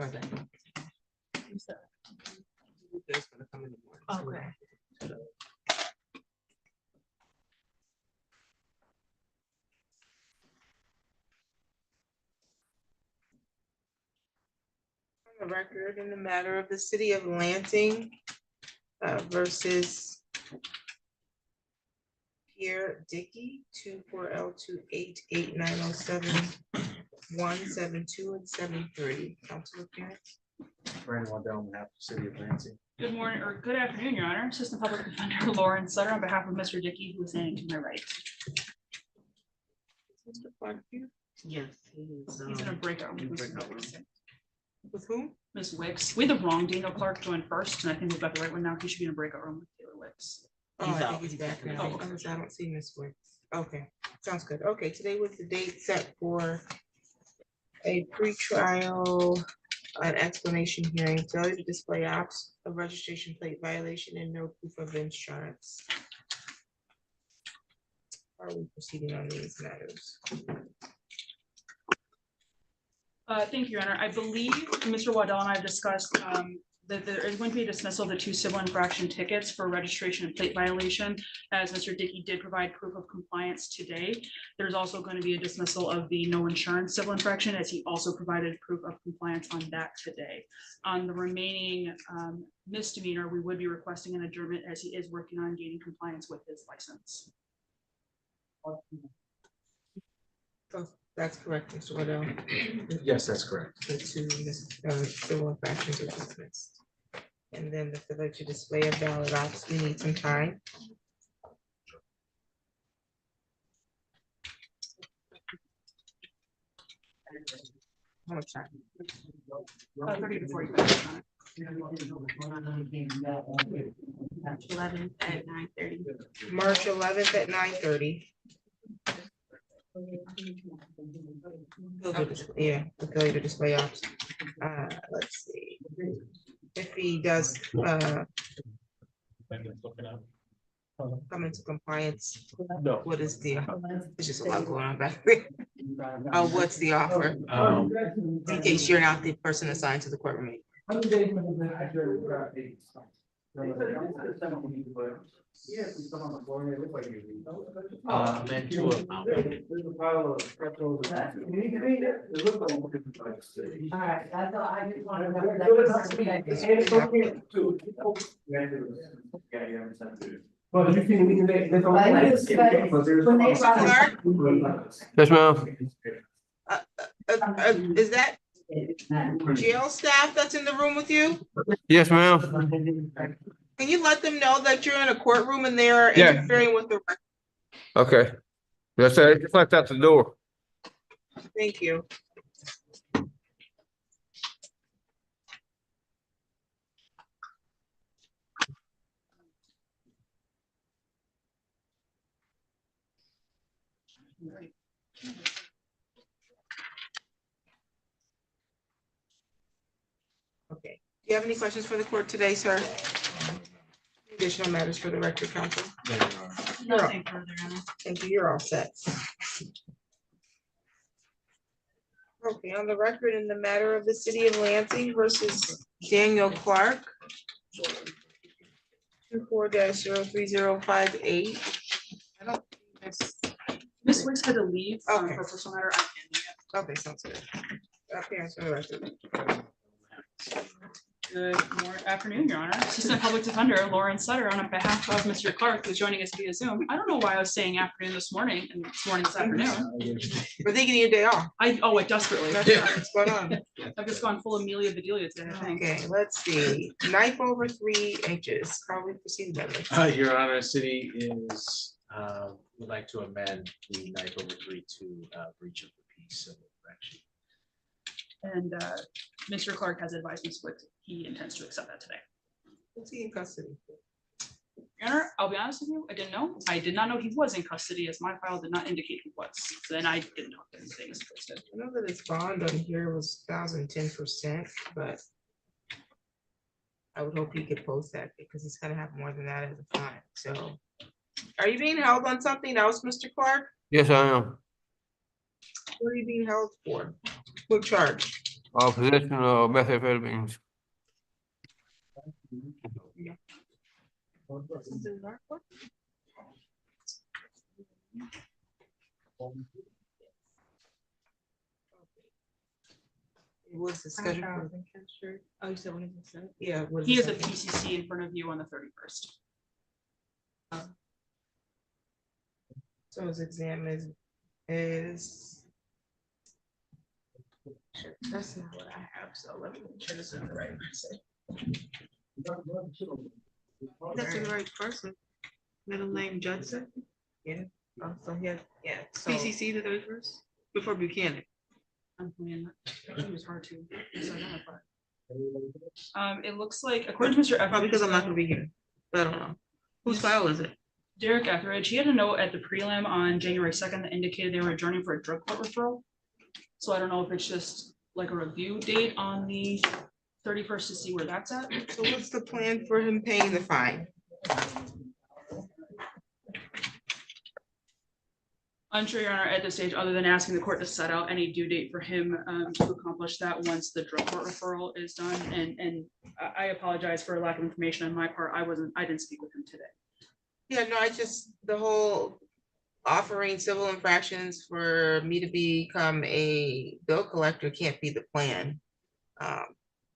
Okay. There's gonna come in the morning. Okay. On the record in the matter of the city of Lansing versus Pier, Dicky, 24L2888907-172 and 73. Council appearance. Brandon Waddell on behalf of the city of Lansing. Good morning or good afternoon, Your Honor. Assistant Public Defender Lauren Sutter on behalf of Mr. Dicky, who is standing to my right. Mr. Clark here? Yes, he is. He's in a breakout room. With whom? Ms. Wicks. We had the wrong Daniel Clark join first, and I think we've got the right one now. He should be in a breakout room with Taylor Wicks. Oh, He's I out. think he's back now. Oh, I don't see Miss Wicks. Okay, sounds good. Okay, today was the date set for a pretrial an explanation hearing, failure to display apps, a registration plate violation, and no proof of insurance. How are we proceeding on these matters? Thank you, Your Honor. I believe Mr. Waddell and I have discussed that there is going to be a dismissal of the 2 civil infraction tickets for registration and plate violation. As Mr. Dicky did provide proof of compliance today, there's also going to be a dismissal of the no insurance civil infraction, as he also provided proof of compliance on that today. On the remaining misdemeanor, we would be requesting an adjournment as he is working on gaining compliance with his license. Oh, that's correct, Mr. Waddell. Yes, that's correct. The 2 civil infractions are dismissed. And then the failure to display a valid ops, we need some time. How much time? 30 to 40 minutes. March 11th at 9:30. March 11th at 9:30. Yeah, the failure to display ops. Let's see. If he does come into compliance, No. what is the, there's just a lot going on back there. What's the offer? In case you're not the person assigned to the courtroom. Meant to amount. Alright, that's all I just wanted to. Well, you think we can make this all? Yes, ma'am. Is that jail staff that's in the room with you? Yes, ma'am. Can you let them know that you're in a courtroom and they're Yeah. interfering with the record? Okay. That's it. Just left out the door. Thank you. Okay. Do you have any questions for the court today, sir? Additional matters for the record, counsel? Nothing further, Your Honor. Thank you. You're all set. Okay, on the record in the matter of the city of Lansing versus Daniel Clark. 24-03058. I don't think this. Ms. Wicks had to leave Okay. for a personal matter. I can't do that. Okay, sounds good. Appearance for the record. Good afternoon, Your Honor. Assistant Public Defender Lauren Sutter on behalf of Mr. Clark, who's joining us via Zoom. I don't know why I was saying afternoon this morning and this afternoon. We're thinking your day off. I desperately. That's what's going on. I've just gone full Amelia Bedelia today, I think. Okay, let's see. Knife over 3 inches. How we proceed that way? Your Honor, city is, would like to amend the knife over 3 to breach of the peace civil infraction. And Mr. Clark has advised Ms. Wicks he intends to accept that today. Is he in custody? Your Honor, I'll be honest with you, I didn't know. I did not know he was in custody, as my file did not indicate he was. So then I didn't talk to him today, Mr. Kristen. I know that his bond on here was 1,010%, but I would hope he could post that because he's gonna have more than that as a fine. So, are you being held on something else, Mr. Clark? Yes, I am. What are you being held for? What charge? possession of methamphetamines. What's the schedule? Oh, you said when is it set? Yeah. what is He the has a schedule? PCC in front of you on the 31st. So his exam is. Shit, that's not what I have, so let me make sure this is the right person. That's the right person. Middle name Judson, Yeah, so he had, yeah, so. PCC the 31st, before Buchanan. I'm playing that. It was hard to identify. It looks like, according to Mr. Probably Etheridge, because I'm not gonna be here. But I don't know. Whose file is it? Derek Etheridge, he had a note at the prelim on January 2nd that indicated they were adjourning for a drug court referral. So I don't know if it's just like a review date on the 31st to see where that's at. So what's the plan for him paying the fine? Unsure, Your Honor, at this stage, other than asking the court to set out any due date for him to accomplish that once the drug court referral is done. And I apologize for lack of information on my part. I didn't speak with him today. Yeah, no, I just, the whole offering civil infractions for me to become a bill collector can't be the plan.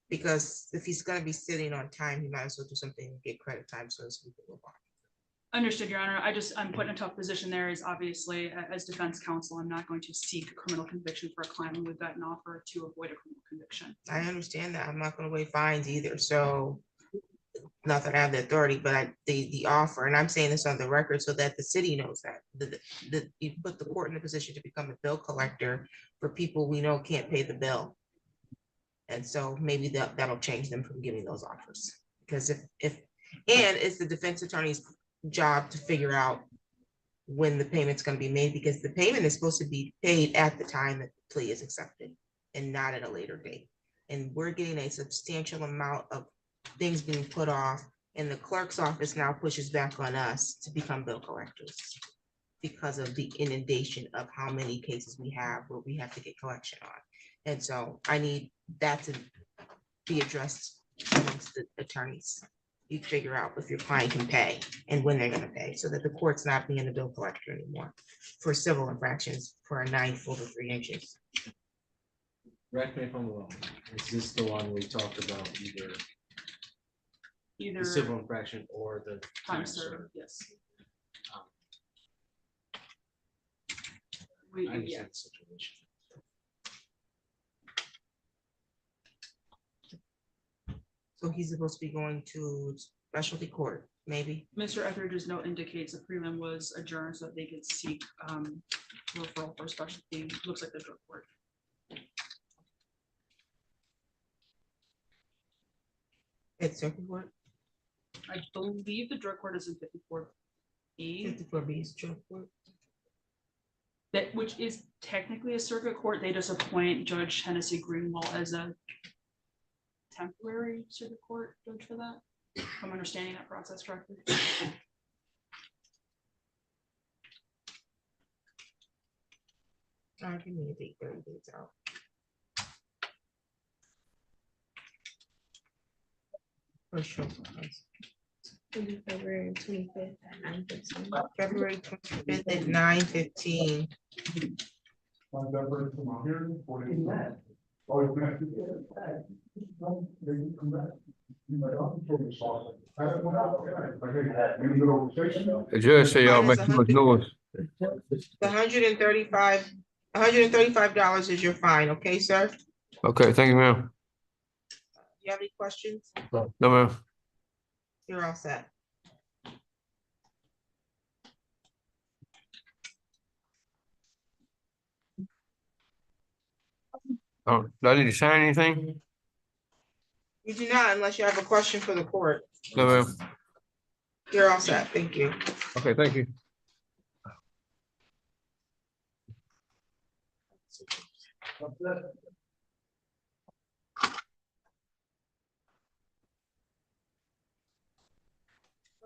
Because if he's gonna be sitting on time, he might as well do something and get credit time so as we can move on. Understood, Your Honor. I'm put in a tough position there is obviously as defense counsel, I'm not going to seek a criminal conviction for a client who would vet an offer to avoid a criminal conviction. I understand that. I'm not gonna waive fines either, so. Not that I have the authority, but the offer, and I'm saying this on the record so that the city knows that, you put the court in a position to become a bill collector for people we know can't pay the bill. And so maybe that'll change them from giving those offers, because and it's the defense attorney's job to figure out when the payment's gonna be made, because the payment is supposed to be paid at the time that the plea is accepted and not at a later date. And we're getting a substantial amount of things being put off, and the clerk's office now pushes back on us to become bill collectors because of the inundation of how many cases we have where we have to get collection on. And so I need that to be addressed amongst the attorneys. You figure out if your client can pay and when they're gonna pay, so that the court's not being a bill collector anymore for civil infractions for a 9 foot or 3 inches. Correct me if I'm wrong, is this the one we talked about, either Either the civil infraction or the time time served? served, yes. Um, We, I yeah. understand the situation. So he's supposed to be going to specialty court, maybe? Mr. Etheridge's note indicates the prelim was adjourned so that they could seek referral for specialty. Looks like the drug court. It's circuit court, I believe the drug court is in 54B, 54B is circuit court. that which is technically a circuit court. They just appoint Judge Hennessy Greenwald as a temporary circuit court judge for that. If I'm understanding that process correctly. Give me a date, 30 days out. For sure. February 25th at 9:15. February 25th at 9:15. The judge say y'all Minus make too much noise. The $135 is your fine, okay, sir? Okay, thank you, ma'am. You have any questions? No, ma'am. You're all set. Do I need to sign anything? You do not unless you have a question for the court. No, ma'am. You're all set, thank you. Okay, thank you. On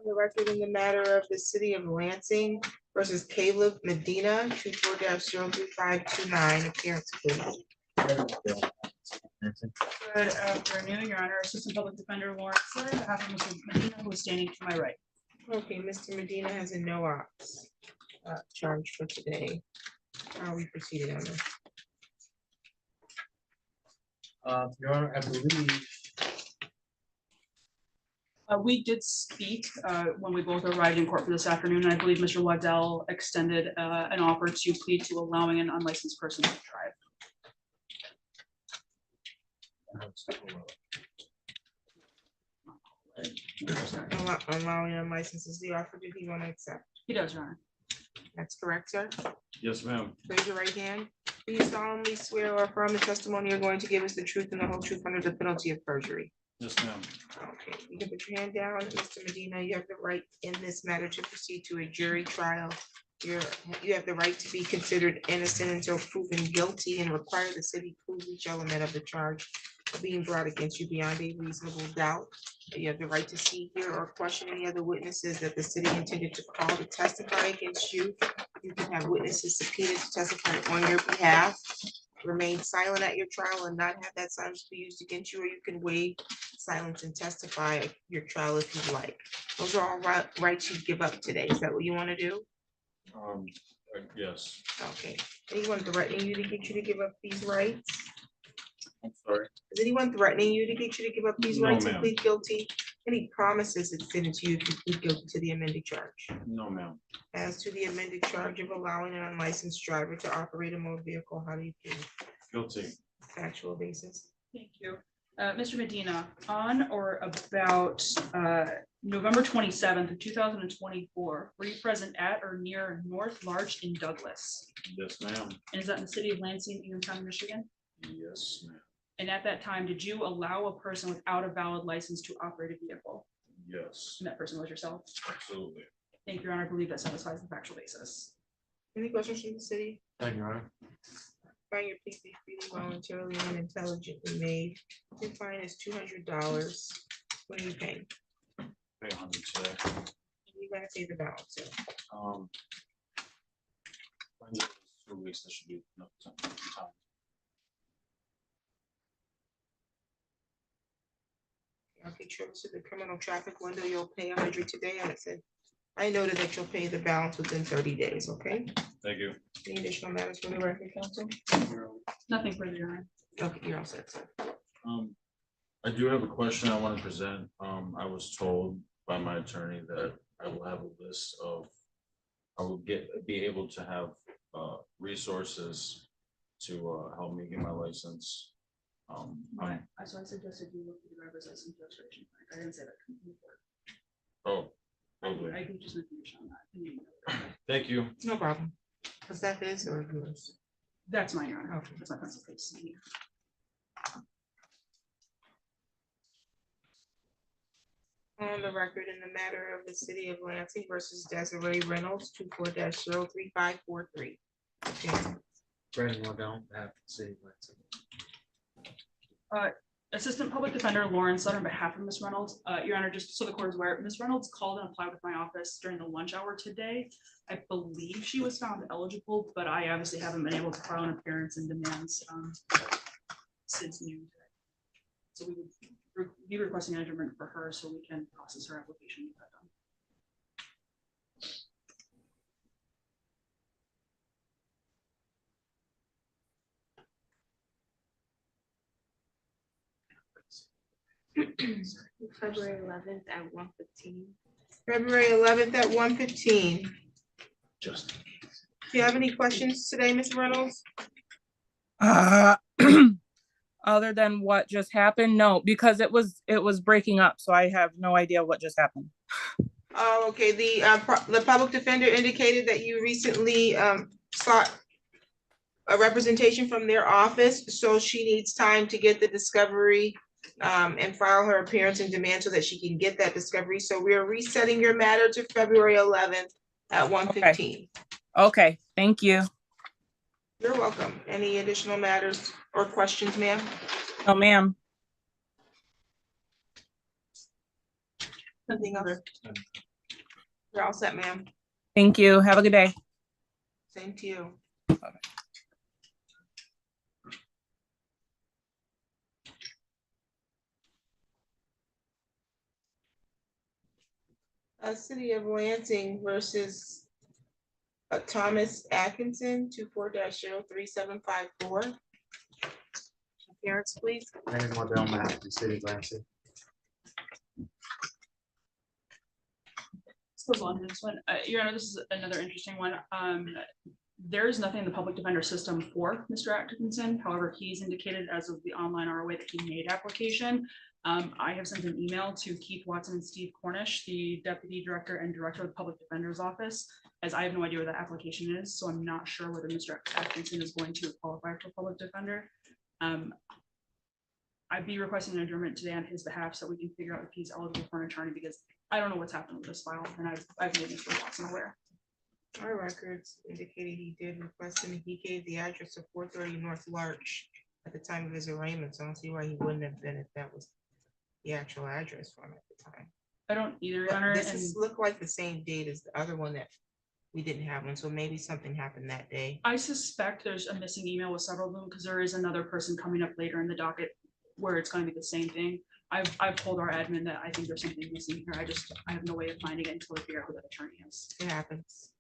the record in the matter of the city of Lansing versus Caleb Medina, 24-03529, appearance please. Good afternoon, Your Honor. Assistant Public Defender Lawrence, on behalf of Mr. Medina, who is standing to my right. Okay, Mr. Medina has a no ops charge for today. How are we proceeding on this? Your Honor, I believe. We did speak when we both arrived in court for this afternoon. I believe Mr. Waddell extended an offer to plead to allowing an unlicensed person to drive. Allowing unlicensed is the offer. Did he want to accept? He does, Your Honor. That's correct, sir. Yes, ma'am. Raise your right hand. Do you solemnly swear or affirm the testimony you're going to give us the truth and the whole truth under the penalty of perjury? Yes, ma'am. Okay, you can put your hand down. Mr. Medina, you have the right in this matter to proceed to a jury trial. You have the right to be considered innocent until proven guilty and require the city prove each element of the charge being brought against you beyond a reasonable doubt. You have the right to see, hear, or question any other witnesses that the city intended to call to testify against you. You can have witnesses subpoenaed to testify on your behalf. Remain silent at your trial and not have that silence be used against you, or you can waive silence and testify at your trial if you like. Those are all rights you give up today. Is that what you want to do? Yes. Okay. Anyone threatening you to get you to give up these rights? I'm sorry. Is anyone threatening you to get you to give up these No, rights and ma'am. plead guilty? Any promises extended to you to plead guilty to the amended charge? No, ma'am. As to the amended charge of allowing an unlicensed driver to operate a motor vehicle, how do you feel? Guilty. Factual basis. Thank you. Mr. Medina, on or about November 27th of 2024, were you present at or near North Larch in Douglas? Yes, ma'am. And is that in the city of Lansing, Ingham County, Michigan? Yes, ma'am. And at that time, did you allow a person without a valid license to operate a vehicle? Yes, And that person was yourself? absolutely. Thank you, Your Honor. I believe that satisfies the factual basis. Any questions from the city? Thank you, Your Honor. Find your plea be freely, voluntarily, and intelligently made. Your fine is $200. What are you paying? Pay 100 today. You gotta pay the balance. Sir. When it's 2 weeks, there should be enough time. Okay, trips to the criminal traffic window, you'll pay 100 today, and it said, I noted that you'll pay the balance within 30 days, okay? Thank you. Any additional matters for the record, counsel? Nothing further, Your Honor. Okay, you're all set, sir. I do have a question I want to present. I was told by my attorney that I will have a list of, I will be able to have resources to help me get my license. Right. So I suggested you look at the driver's license registration. I didn't say that. Oh, lovely. I can just information on that. Thank you. No problem. Was that his or yours? That's mine, Your Honor. Okay. That's my pencil case. On the record in the matter of the city of Lansing versus Desiree Reynolds, 24-03543. Brandon Waddell, behalf of the city of Lansing. Assistant Public Defender Lawrence, on behalf of Ms. Reynolds, Your Honor, just so the court is aware, Ms. Reynolds called and applied with my office during the lunch hour today. I believe she was found eligible, but I obviously haven't been able to file an appearance and demands since noon today. So we would be requesting an adjournment for her so we can process her application. With that done. February 11th at 1:15. February 11th at 1:15. Just. Do you have any questions today, Ms. Reynolds? Other than what just happened, no, because it was breaking up, so I have no idea what just happened. Oh, okay, the public defender indicated that you recently sought a representation from their office, so she needs time to get the discovery and file her appearance and demand so that she can get that discovery. So we are resetting your matter to February 11th at 1:15. Okay, thank you. You're welcome. Any additional matters or questions, ma'am? No, ma'am. Something else? You're all set, ma'am. Thank you. Have a good day. Same to you. City of Lansing versus Thomas Atkinson, 24-03754. Appearance, please. Brandon Waddell, map, the city of Lansing. This goes on to this one. Your Honor, this is another interesting one. There is nothing in the public defender system for Mr. Atkinson. However, he's indicated as of the online ROA that he made application. I have sent an email to Keith Watson and Steve Cornish, the Deputy Director and Director of the Public Defender's Office, as I have no idea where that application is, so I'm not sure whether Mr. Atkinson is going to qualify for public defender. I'd be requesting an adjournment today on his behalf so we can figure out if he's eligible for an attorney, because I don't know what's happened with this file, and I've made Mr. Watson aware. Our records indicated he did request and he gave the address of 430 North Larch at the time of his arraignment. So I don't see why he wouldn't have been if that was the actual address for him at the time. I don't either, Your But Honor. this And is look like the same date as the other one that we didn't have one. So maybe something happened that day. I suspect there's a missing email with several of them because there is another person coming up later in the docket where it's going to be the same thing. I've told our admin that I think there's something missing here. I have no way of finding it until I figure out who that attorney is. It happens.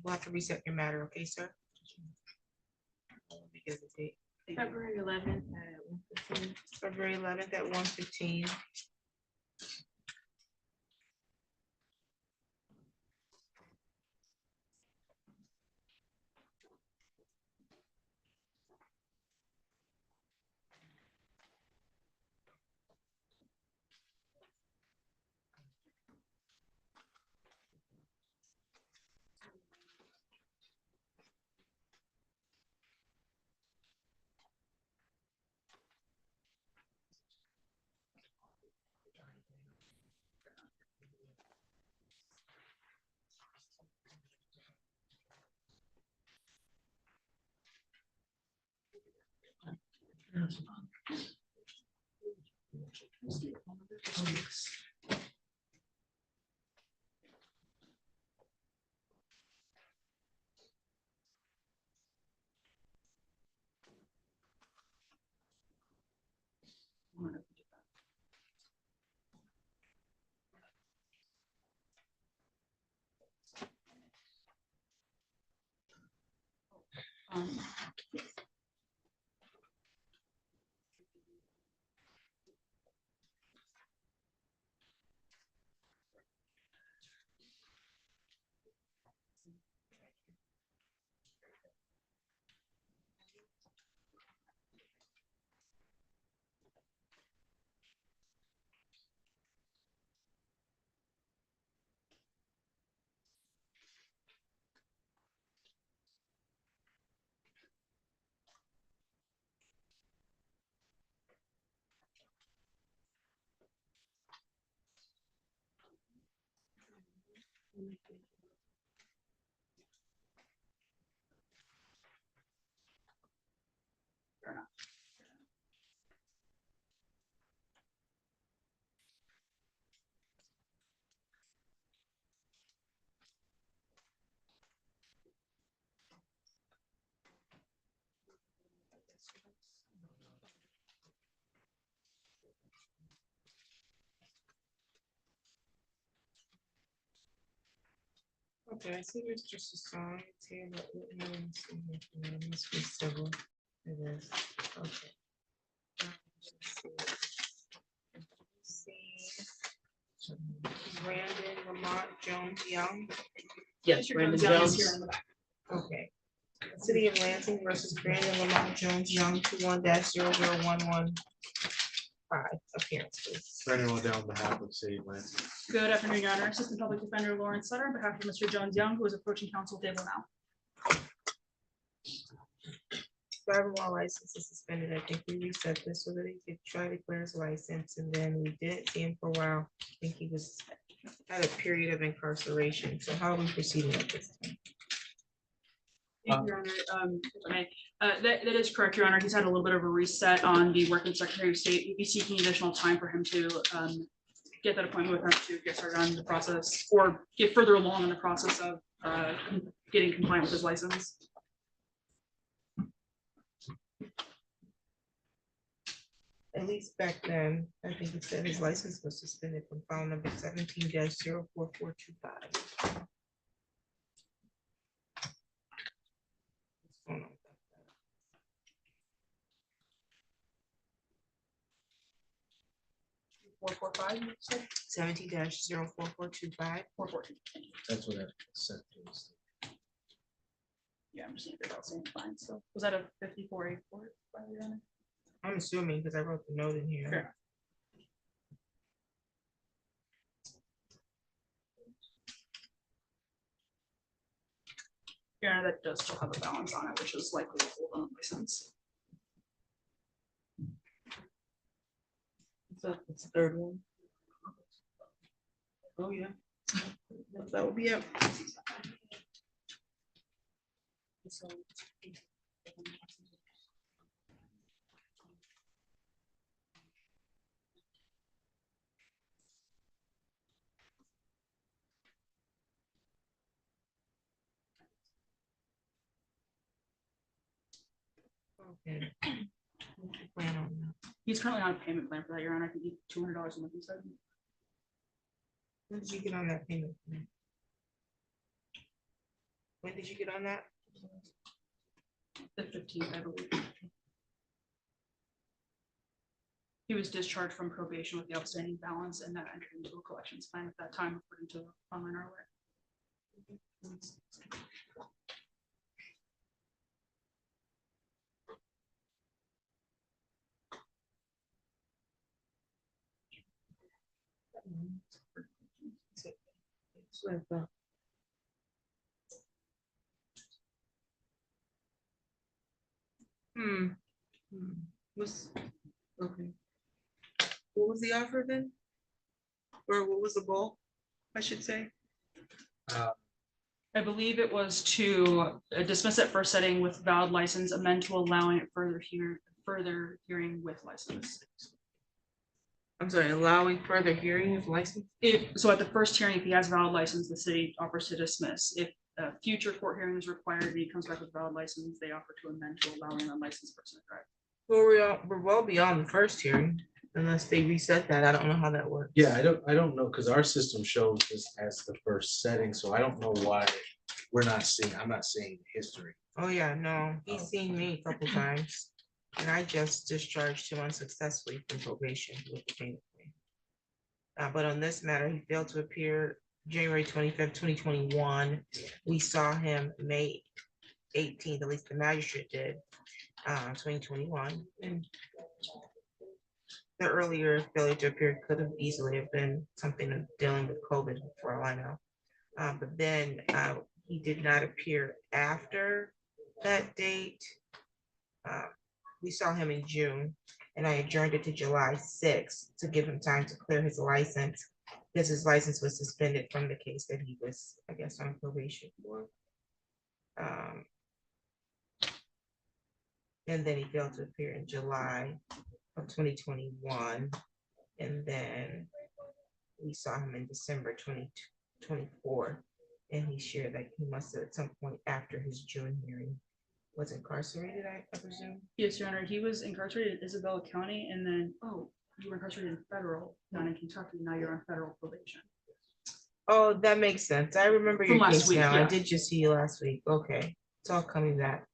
We'll have to reset your matter, okay, sir? Let me get the date. February 11th at 1:15. February 11th at 1:15. Okay, I see there's just a song. It's here, but it must be civil. It is. Okay. Let's see. Brandon Lamont Jones Young. Yes, Mr. Brandon Jones is Jones. here in the back. Okay. City of Lansing versus Brandon Lamont Jones Young, 21-00115. Appearance, please. Brandon Waddell, on behalf of the city of Lansing. Good afternoon, Your Honor. Assistant Public Defender Lawrence Sutter, on behalf of Mr. Jones Young, who is approaching council table now. Driving while license is suspended. I think we reset this so that he could try to clear his license, and then we didn't see him for a while. I think he had a period of incarceration. So how are we proceeding at this time? Thank you, Your Honor. If I may. That is correct, Your Honor. He's had a little bit of a reset on the working Secretary of State. We'd be seeking additional time for him to get that appointment with him to get started on the process or get further along in the process of getting compliant with his license. at least back then, I think it said his license was suspended from file number 17-04425. Four, four, five, you said? 17-04425. 414. That's what I said. Yeah, I'm just looking at same fine. So was that a 5484? I'm assuming because I wrote the note in here. Fair. Yeah, that does still have a balance on it, which is likely a hold on license. So it's the third one. Oh, yeah. That would be it. Okay. What's your plan on that? He's currently on a payment plan for that, Your Honor. I think he's $200 a month, he said. When did you get on that payment plan? When did you get on that? The 15th, I believe. He was discharged from probation with the outstanding balance and that entered into a collections plan at that time, according to online earlier. It's like that. Was, okay. What was the offer then? Or what was the goal, I should say? I believe it was to dismiss it for setting with valid license, amend to allowing it further hearing with license. I'm sorry, allowing further hearing of license? So at the first hearing, if he has valid license, the city offers to dismiss. If a future court hearing is required and he comes back with valid license, they offer to amend to allowing an unlicensed person to drive. Well, we're well beyond the first hearing, unless they reset that. I don't know how that works. Yeah, I don't know, because our system shows this as the first setting, so I don't know why I'm not seeing history. Oh, yeah, no, he's seen me a couple times. And I just discharged him unsuccessfully from probation with the payment plan. But on this matter, he failed to appear January 25th, 2021. We saw him May 18th, at least the magistrate did, 2021. And the earlier failure to appear could have easily have been something of dealing with COVID for all I know. But then he did not appear after that date. We saw him in June and I adjourned it to July 6th to give him time to clear his license because his license was suspended from the case that he was, I guess, on probation for. And then he failed to appear in July of 2021. And then we saw him in December 2024. And he shared that he must have at some point after his June hearing was incarcerated, I presume. Yes, Your Honor. He was incarcerated in Isabella County and then, you were incarcerated in federal down in Kentucky. Now you're on federal probation. Oh, that makes sense. I remember From your last case week, now. I yeah. did just see you last week. Okay, it's all coming back.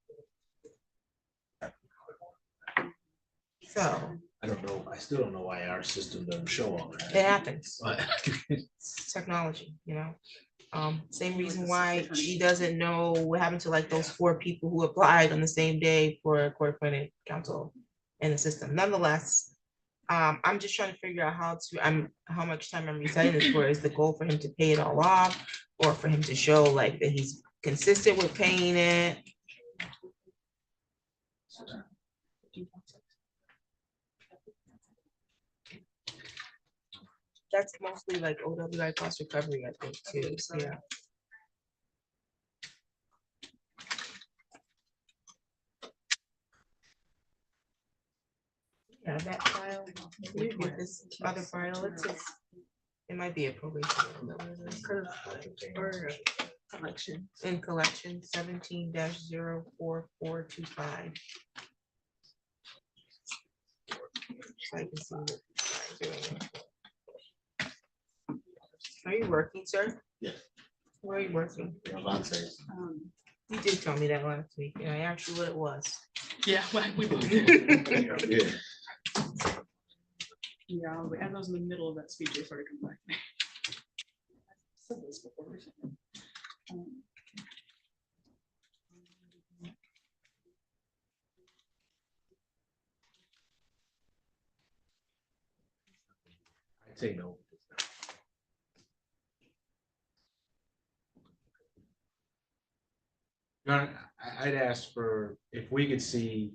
So I don't know, I still don't know why our system doesn't show all it that. happens. But It's technology, you know. Same reason why she doesn't know what happened to like those 4 people who applied on the same day for a court appointed counsel in the system. Nonetheless, I'm just trying to figure out how much time I'm reciting this for. Is the goal for him to pay it all off or for him to show like that he's consistent with paying it? That's mostly like OWI cost recovery, I think, too. Yeah. Yeah, that file, you get this other file, it might be a probation. Or collection. In collection 17-04425. So I can see what you're doing. Are you working, sir? Yes. Where are you working? Um, You did tell me that last week, and I asked you what it was. Yeah, well, we both. Yeah. Yeah, as I was in the middle of that speech, they started coming back. Said this before recently. Um, I'd say no. Your Honor, I'd ask for, if we could see,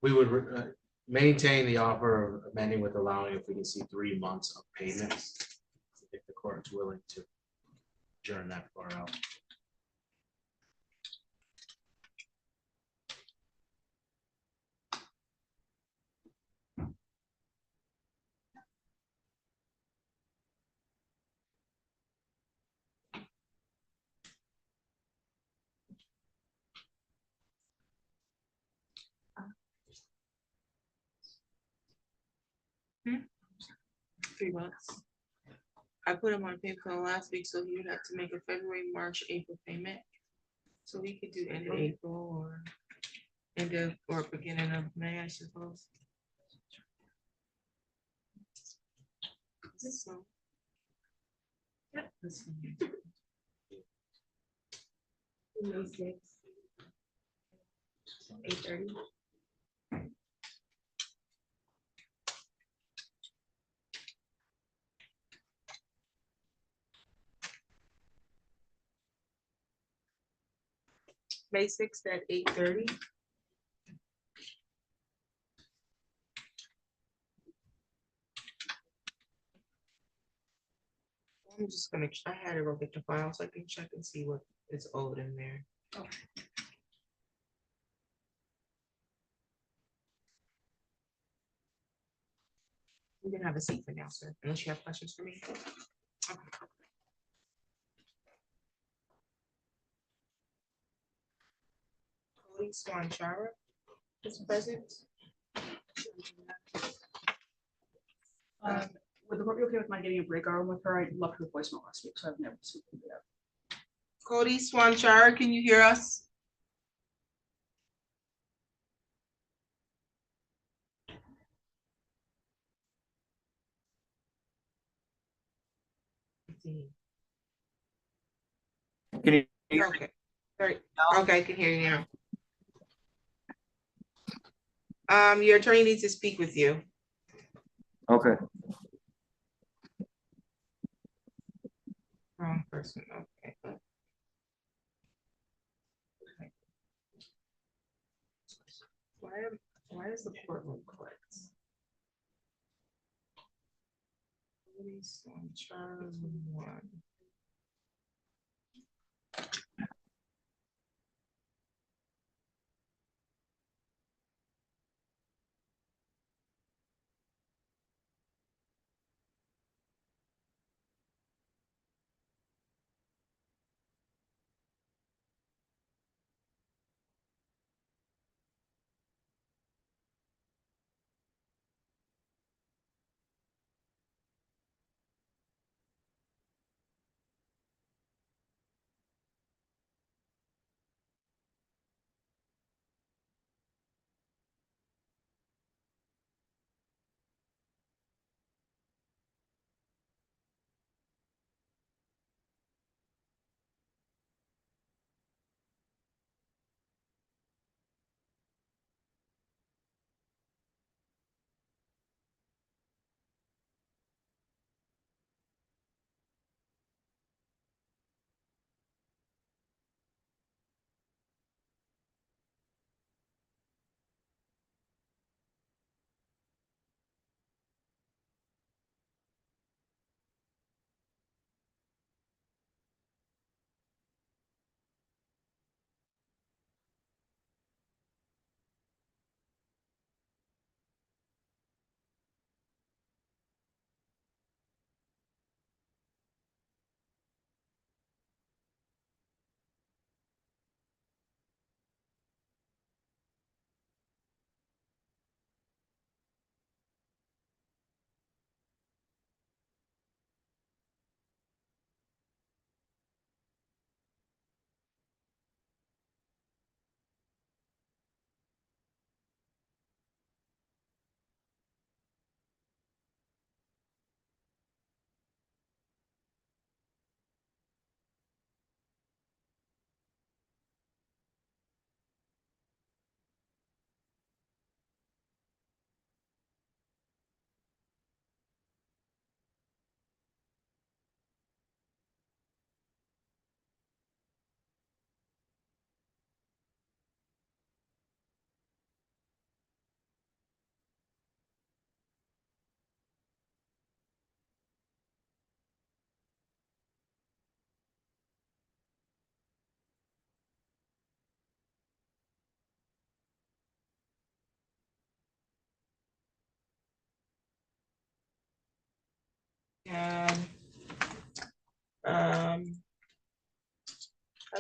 we would maintain the offer of amending with allowing if we can see 3 months of payments. If the court's willing to adjourn that far out. Hmm? 3 months. I put him on paper last week, so he would have to make a February, March, April payment. So we could do end of April or end of, or beginning of May, I suppose. Is this so? Yep. This one. May 6th. 8:30. May 6th at 8:30. I'm just gonna, I had to go get the file so I can check and see what is owed in there. You can have a seat for now, sir, unless you have questions for me. Okay. Cody Swanchara is present. Would the court be okay with my getting a break arm with her? I left her voicemail last week, so I've never seen her yet. Cody Swanchara, can you hear us? Can you? Okay, great. Okay, I can hear you now. Your attorney needs to speak with you. Okay. Wrong person, okay. Why is the courtroom clerk? Cody Swanchara 1.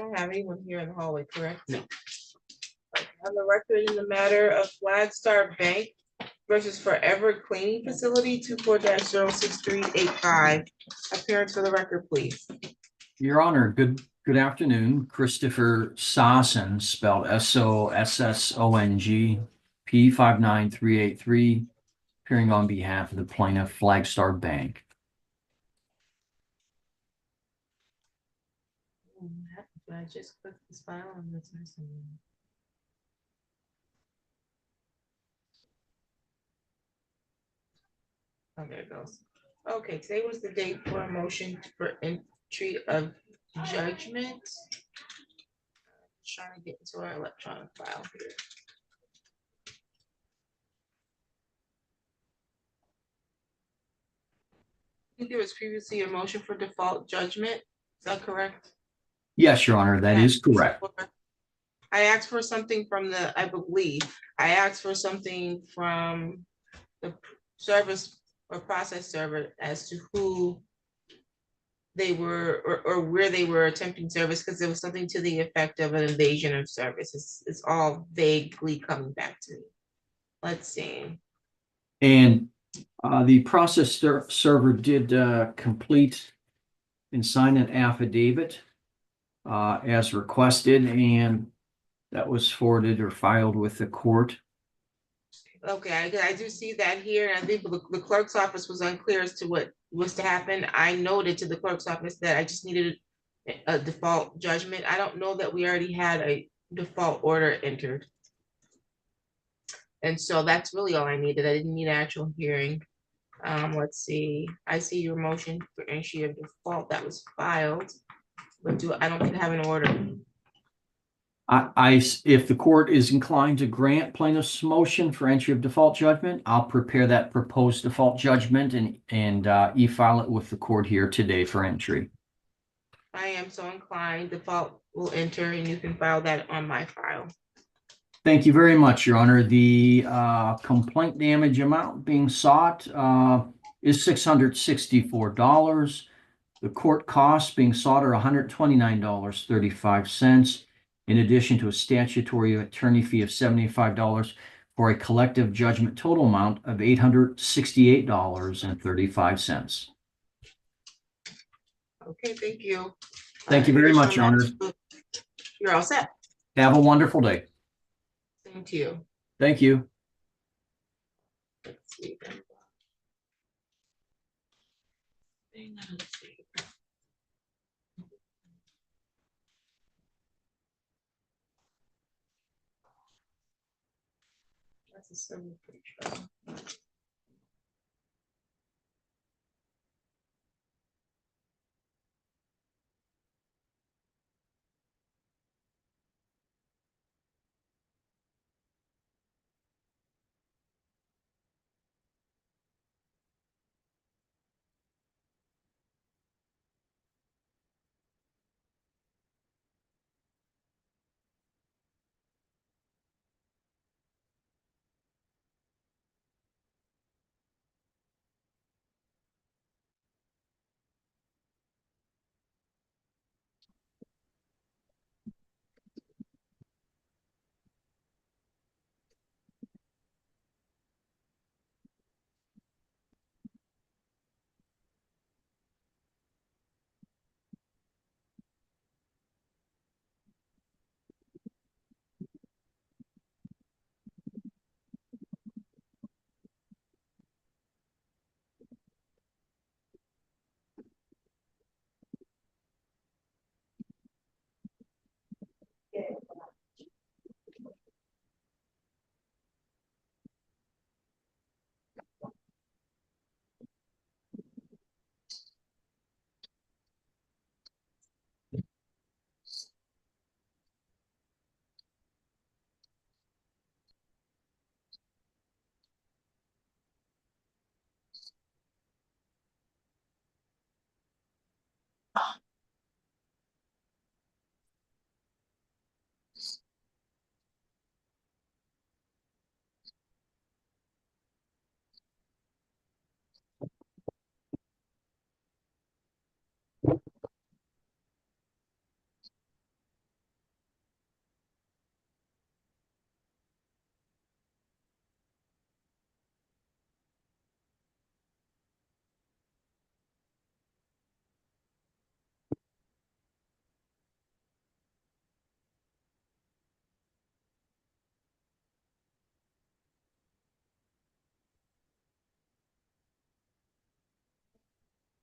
don't have anyone here in the hallway, correct? No. On the record in the matter of Flagstar Bank versus Forever Cleaning Facility, 24-06385. Appearance for the record, please. Your Honor, good afternoon. Christopher Sosson, spelled Sossong, P59383, appearing on behalf of the plaintiff, Flagstar Bank. I just clicked this file and it's missing. Oh, there it goes. Okay, today was the date for a motion for entry of judgment. Trying to get into our electronic file here. I think there was previously a motion for default judgment. Is that correct? Yes, Your Honor, that is correct. I asked for something from the, I believe, I asked for something from the service or process server as to who they were or where they were attempting service, because there was something to the effect of an invasion of service. It's all vaguely coming back to me. Let's see. And the process server did complete and sign an affidavit as requested, and that was forwarded or filed with the court. Okay, I do see that here, and I think the clerk's office was unclear as to what was to happen. I noted to the clerk's office that I just needed a default judgment. I don't know that we already had a default order entered. And so that's really all I needed. I didn't need an actual hearing. Let's see, I see your motion for entry of default that was filed, but I don't think I have an order. If the court is inclined to grant plaintiff's motion for entry of default judgment, I'll prepare that proposed default judgment and e-file it with the court here today for entry. I am so inclined. Default will enter and you can file that on my file. Thank you very much, Your Honor. The complaint damage amount being sought is $664. The court costs being sought are $129.35, in addition to a statutory attorney fee of $75 for a collective judgment total amount of $868.35. Okay, thank you. Thank you very much, Your Honor. You're all set. Have a wonderful day. Same to you. Thank you. Let's see. Let's see. That's a civil pretrial.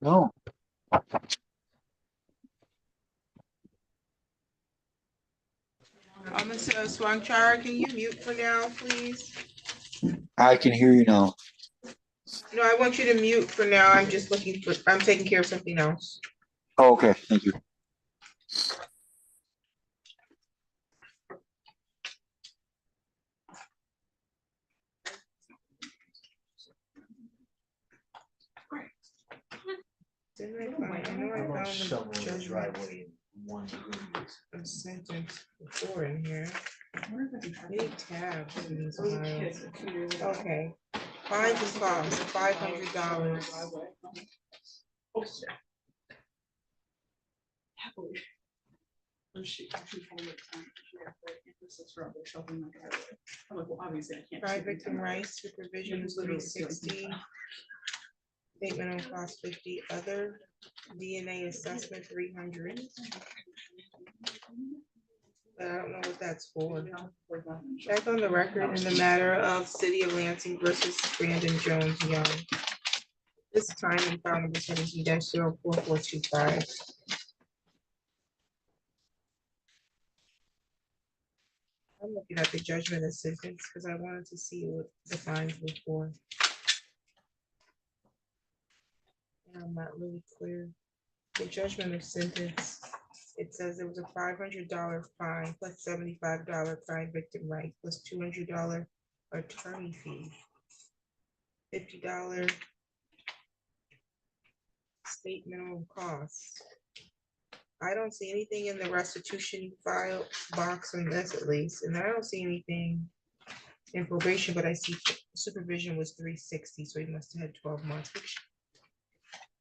No, Mr. Swanchara, can you mute for now, please? I can hear you now. No, I want you to mute for now. I'm just looking for, I'm taking care of something else. Oh, okay, thank you. Didn't I find, I know I found the judgment of sentence before in here. Need tabs in these files. Okay, fines and costs, $500. Happily. When she actually told me the time, she had the emphasis for other shopping like I would. I'm like, well, obviously I can't. Private victim rights supervision is $360. Statement on cost 50, other DNA assessment 300. But I don't know what that's for. Check on the record in the matter of City of Lansing versus Brandon Jones Young. This time in file number 17-04425. I'm looking at the judgment of sentence because I wanted to see what the fines were for. And I'm not really clear. The judgment of sentence, it says there was a $500 fine plus $75 crime victim right plus $200 attorney fee. $50 state minimum cost. I don't see anything in the restitution file box on this at least, and I don't see anything in probation, but I see supervision was $360, so he must have had 12 months, which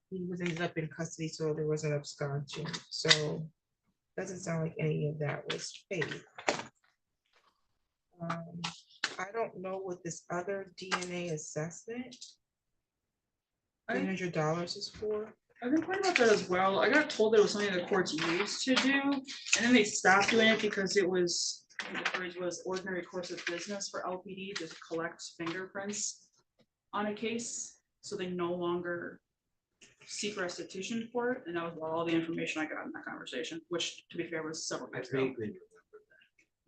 he was ended up in custody, so there was an absconding. So doesn't sound like any of that was paid. I don't know what this other DNA assessment $300 is for. I've been quite about that as well. I got told that it was something the courts used to do, and then they stopped doing it because it was, I think the phrase was ordinary course of business for LPD to collect fingerprints on a case. So they no longer seek restitution for it, and that was all the information I got in that conversation, which to be fair was several I years ago. vaguely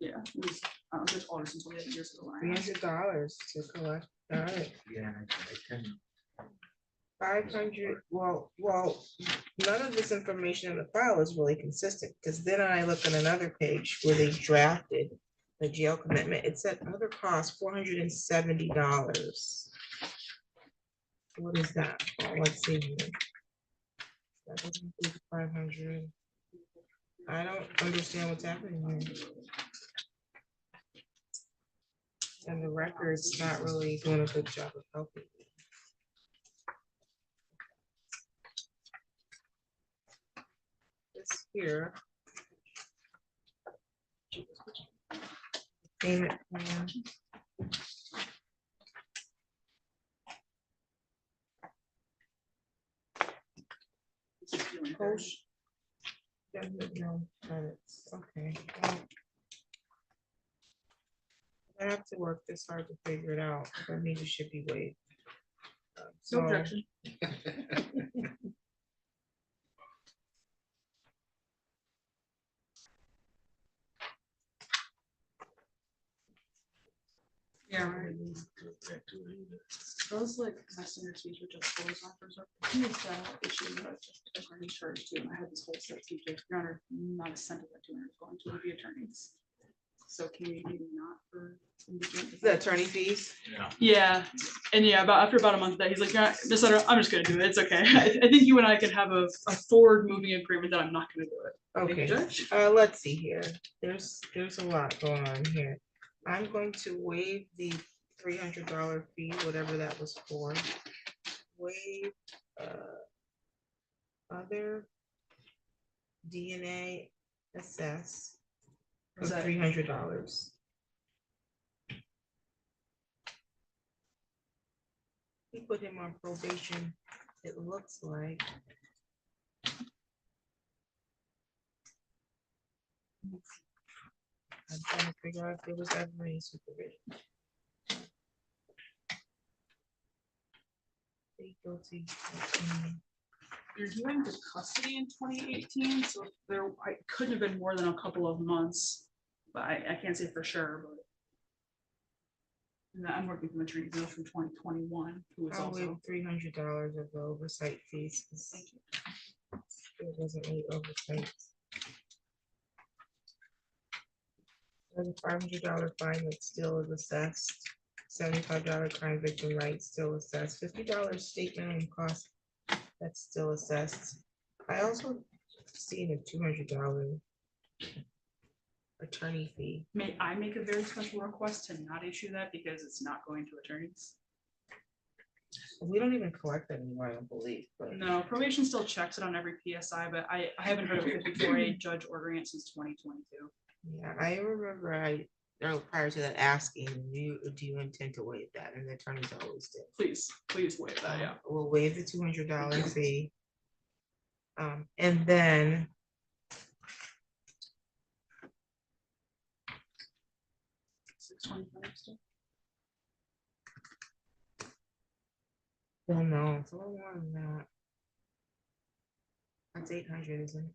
remember Yeah, it was, just August until the years ago. $300 to collect. Got it. that. Yeah, I can. 500, well, none of this information in the file is really consistent, because then I look on another page where they drafted the jail commitment. It said other costs, $470. What is that? Oh, let's see here. That doesn't include 500. I don't understand what's happening here. And the record's not really doing a good job of helping. This here. Payment plan. Post. No credits. Okay. Well, I have to work this hard to figure it out. I mean, it should be waived. No So, objection. Yeah, right. Those like messenger speech with just photos on first. He was issue that attorney charge too, and I had this whole set of speeches. Your Honor, not a cent of that 200 is going to the attorneys. So can we maybe not for indigent? the attorney fees. Yeah, and yeah, after about a month of that, he's like, yeah, this letter, I'm just gonna do it. It's okay. I think you and I can have a forward moving agreement that I'm not gonna do it. Thank you, Okay, Judge. let's see here. There's a lot going on here. I'm going to waive the $300 fee, whatever that was for. Waive other DNA assess for $300. We put him on probation, it looks like. I'm trying to figure out if there was ever any supervision. Plead guilty. reviewing the custody in 2018, so there, I couldn't have been more than a couple of months, but I can't say for sure, but. And I'm working from attorney Bill from 2021, who is I'll also. waive $300 of the oversight fees. 'Cause there wasn't any oversight. There's a $500 fine that still is assessed. $75 crime victim rights still assessed. $50 state minimum cost that's still assessed. I also seen a $200 attorney fee. May I make a very special request to not issue that because it's not going to attorneys? We don't even collect that anymore, I don't believe, but No, probation still checks it on every PSI, but I haven't heard of a 54A judge ordering it since 2022. yeah, I remember prior to that asking, do you intend to waive that? And the attorneys always did. Please waive that, yeah. We'll waive the $200 fee. And then $625 still. well, no, it's a little more than that. That's 800, isn't it?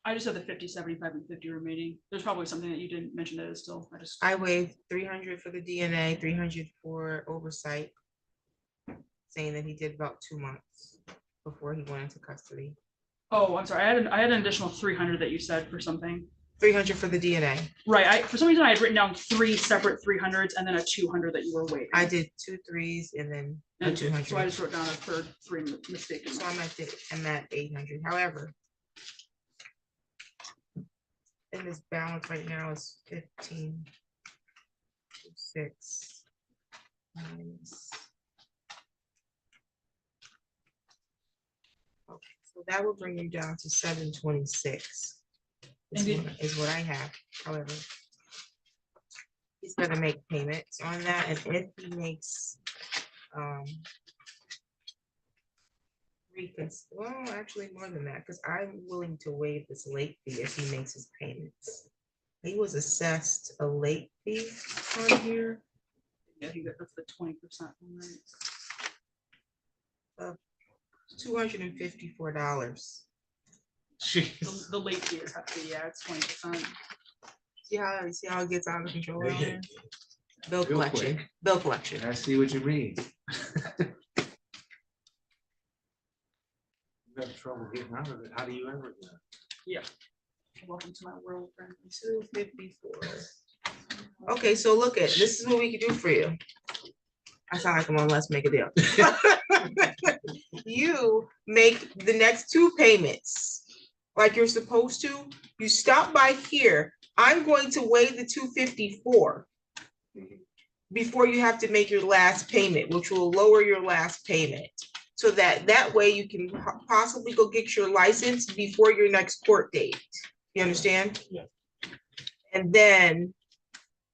I just have the 50, 75, and 50 remaining. There's probably something that you didn't mention that is still, I waived 300 for the DNA, 300 for oversight, saying that he did about 2 months before he went into custody. Oh, I'm sorry. I had an additional 300 that you said for something. 300 for the DNA. Right. For some reason, I had written down 3 separate 300s and then a 200 that you were waiving. I did 2 3s and then a And 200. so I just wrote down a third 3 mistaken. So I'm at 800. However, and this balance right now is 15,6 minus. Okay, so that will bring you down to 726. Is what I have. However, he's gonna make payments on that, and if he makes well, actually more than that, because I'm willing to waive this late fee if he makes his payments. He was assessed a late fee on here. Yeah, that's the 20%. Right? $254. The late fee is hefty. Yeah, it's 20%. See how it gets out of control? Yeah. around here? Bill Real collection, quick. bill collection. I see what you mean. You have trouble getting out of it. How do you ever do that? Yeah. Welcome to my world, friend. 254. Okay, so look at, this is what we can do for you. I sound like I'm on Let's Make a Deal. You make the next 2 payments like you're supposed to. You stop by here. I'm going to waive the 254 before you have to make your last payment, which will lower your last payment. So that way you can possibly go get your license before your next court date. You understand? Yeah. And then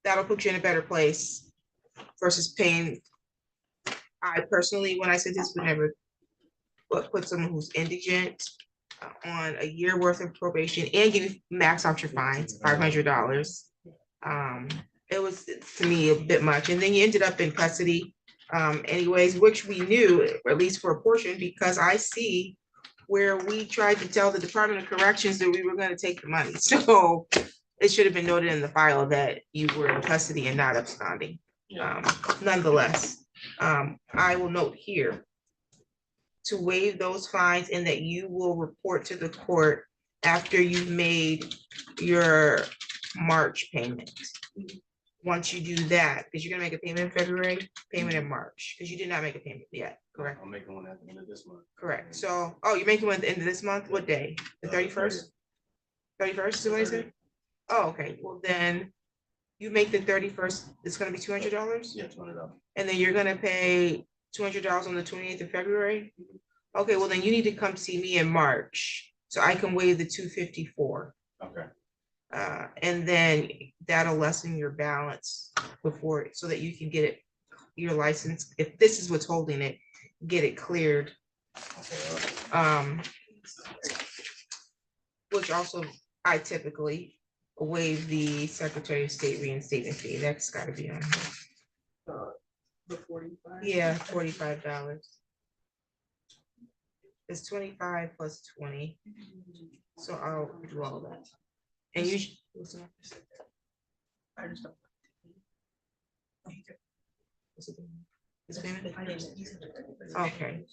that'll put you in a better place versus paying. I personally, when I said this, would never put someone who's indigent on a year worth of probation and give you max out your fines, $500. It was to me a bit much, and then you ended up in custody anyways, which we knew, or at least for a portion, because I see where we tried to tell the Department of Corrections that we were going to take the money. So it should have been noted in the file that you were in custody and not absconding. Nonetheless, I will note here to waive those fines and that you will report to the court after you've made your March payment. Once you do that, because you're gonna make a payment in February, payment in March, because you did not make a payment yet, correct? I'll make one at the end of this month. Correct. So, oh, you're making one at the end of this month? What day? The 31st? 31st is what I said? Oh, okay. Well, then you make the 31st, it's gonna be $200? Yeah, $200. And then you're gonna pay $200 on the 28th of February? Okay, well, then you need to come see me in March, so I can waive the 254. Okay. And then that'll lessen your balance before, so that you can get it, your license, if this is what's holding it, get it cleared. Which also, I typically waive the Secretary of State reinstatement fee, that's gotta be on here. The 45. Yeah, $45. It's 25 plus 20. So I'll do all of that. And you. I just don't. Is it payment? Okay.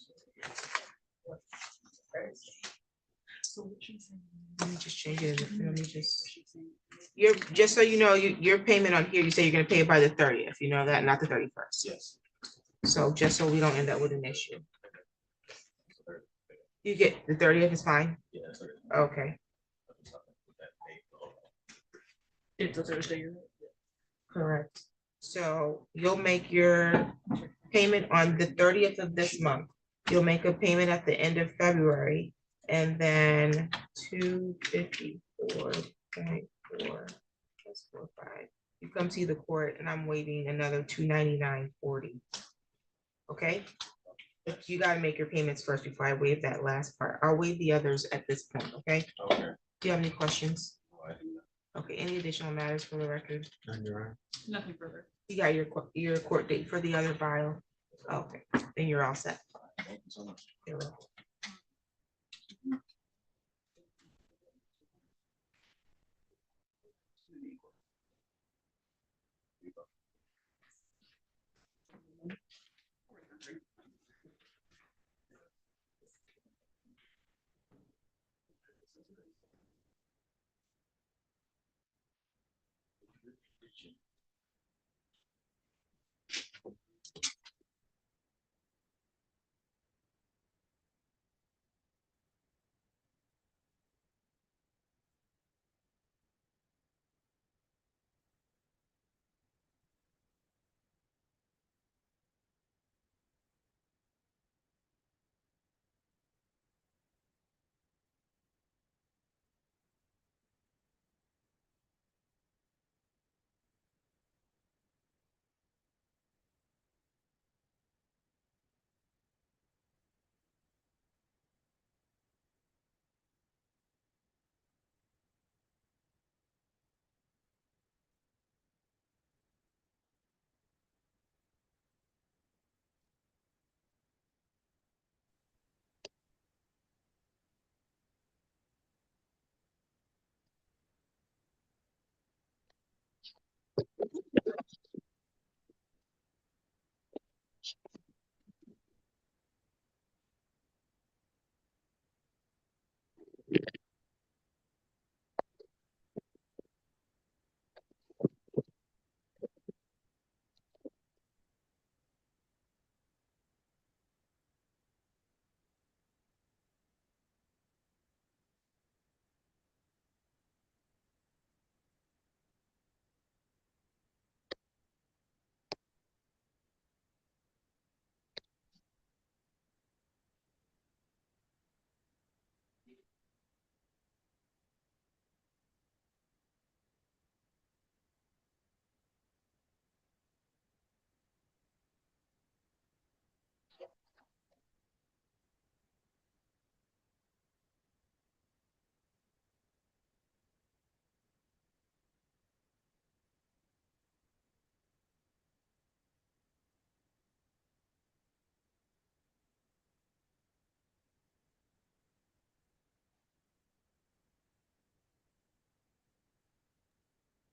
Let me just change it. Let me just. Just so you know, your payment on here, you say you're gonna pay it by the 30th, you know that, not the 31st. Yes. So just so we don't end up with an issue. You get, the 30th is fine? Yes. Okay, It's a Thursday. correct. So you'll make your payment on the 30th of this month. You'll make a payment at the end of February, and then 254.4 plus 45. You come see the court, and I'm waiving another 299.40. Okay? But you gotta make your payments first before I waive that last part. I'll waive the others at this point, okay? Okay. Do you have any questions? Okay, any additional matters for the record? On your own. Nothing further. You got your court date for the other file? Okay, then you're all set. Thank you so much. You're welcome.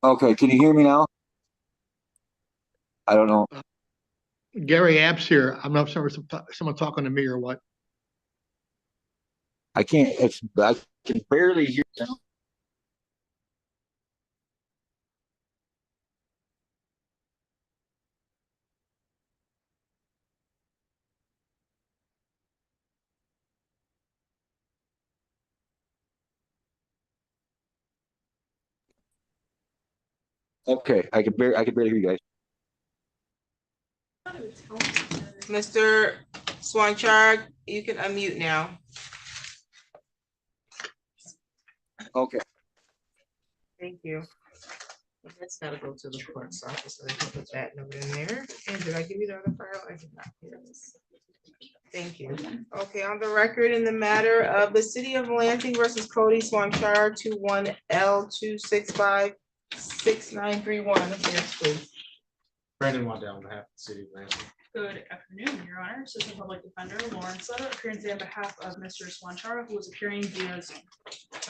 Okay, can you hear me now? I don't know. Gary App's here. I'm not sure if someone talking to me or what. I can barely hear you. Okay, I can barely hear you guys. Mr. Swanchara, you can unmute now. Okay. Thank you. That's gotta go to the clerk's office, so they can put that note in there. And did I give you the other file? I did not. Here it is. Thank you. Okay, on the record in the matter of the city of Lansing versus Cody Swanchara 21L2656931. Yes, please. Brandon Waddell on behalf of the city of Lansing. Good afternoon, Your Honor. Assistant Public Defender Lauren Sutter appearing today on behalf of Mr. Swanchara, who is appearing via Zoom.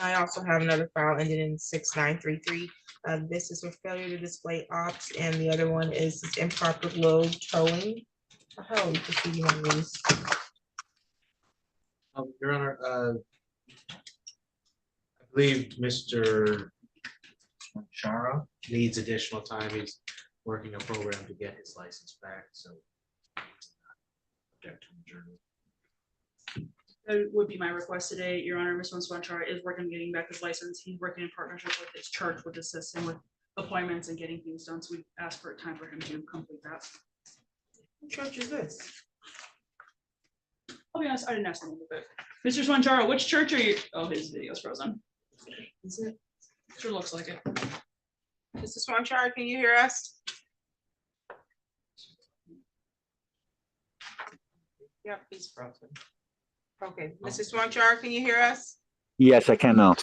I also have another file ended in 6933. This is for failure to display ops, and the other one is improper load towing. How are we proceeding on these? Your Honor, I believe Mr. Swanchara needs additional time. He's working a program to get his license back, so. Object to adjourn. That would be my request today, Your Honor. Mr. Swanchara is working on getting back his license. He's working in partnership with his church, with assisting with appointments and getting things done. So we asked for time for him to complete that. What church is this? I'll be honest, I didn't ask him about it. Mr. Swanchara, which church are you? Oh, his video's frozen. Is it? Sure looks like it. Mr. Swanchara, can you hear us? Yep, he's frozen. Okay, Mr. Swanchara, can you hear us? Yes, I can now.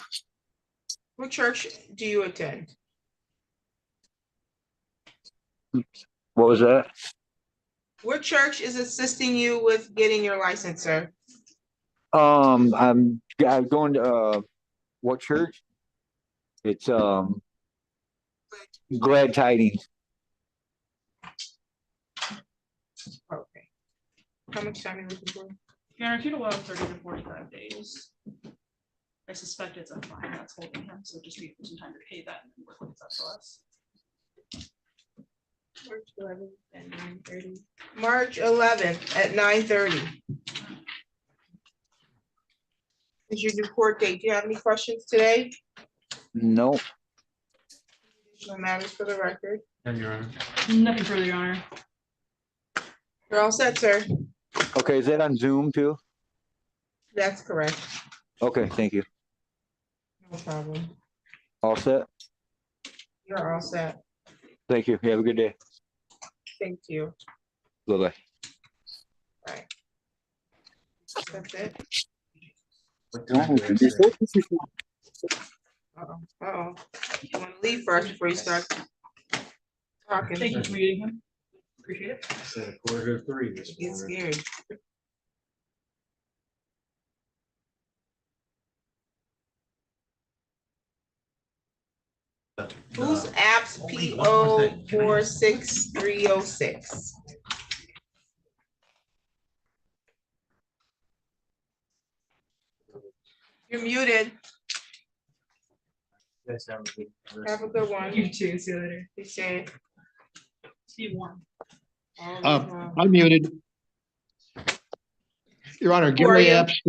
What church do you attend? What was that? What church is assisting you with getting your license, sir? I'm going to, what church? It's, Glad Tidings. Okay. How much time are you looking for? Your Honor, if you'd allow 30 to 45 days. I suspect it's a fine that's holding him, so just wait for some time to pay that and then work with that to us. March 11th at 9:30. March 11th at 9:30. Is your due court date? Do you have any questions today? No. Additional matters for the record. And Your Honor. Nothing further, Your Honor. You're all set, sir. Okay, is that on Zoom too? That's correct. Okay, thank you. No problem. All set? You're all set. Thank you. You have a good day. Thank you. Bye-bye. Bye. That's it. What time do I say? Uh-oh. Uh-oh. You want to leave first before you start talking? Thank you for meeting him. Appreciate it. I said 2:45 this Get morning. scared. Who's apps PO 46306? You're muted. Yes, that would be- Have a good one. You too. See you later. Be safe. Steve warm. I'm muted. Your Honor, Who are Gary you? Epps,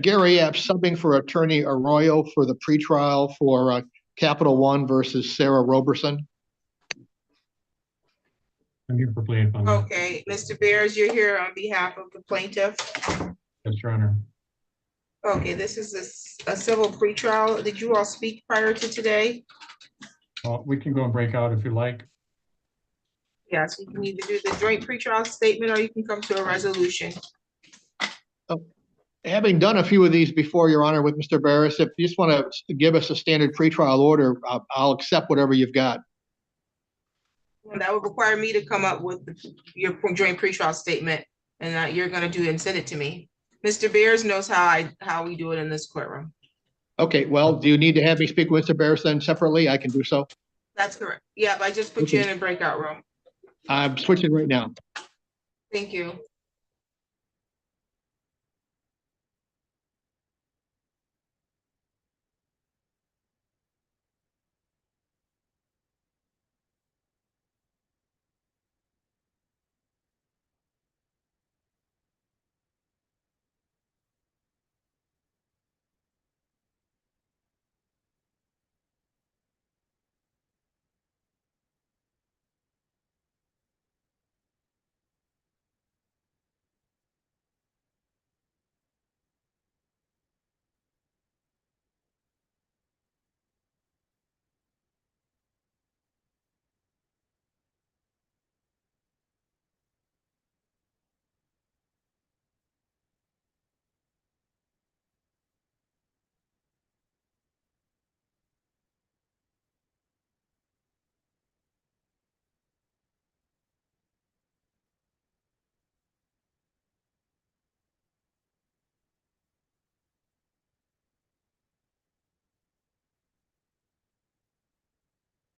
Gary Epps subbing for Attorney Arroyo for the pretrial for Capital One versus Sarah Roberson. I'm here for plaintiff on that. Okay, Mr. Bears, you're here on behalf of the plaintiff. Yes, Your Honor. Okay, this is a civil pretrial. Did you all speak prior to today? Well, we can go and break out if you like. Yes, you can either do the joint pretrial statement or you can come to a resolution. Having done a few of these before, Your Honor, with Mr. Barris, if you just want to give us a standard pretrial order, I'll accept whatever you've got. And that would require me to come up with your joint pretrial statement, and you're gonna do it and send it to me. Mr. Bears knows how we do it in this courtroom. Okay, well, do you need to have me speak with Mr. Barris then separately? I can do so. That's correct. Yeah, I just put you in a breakout room. I'm switching right now. Thank you.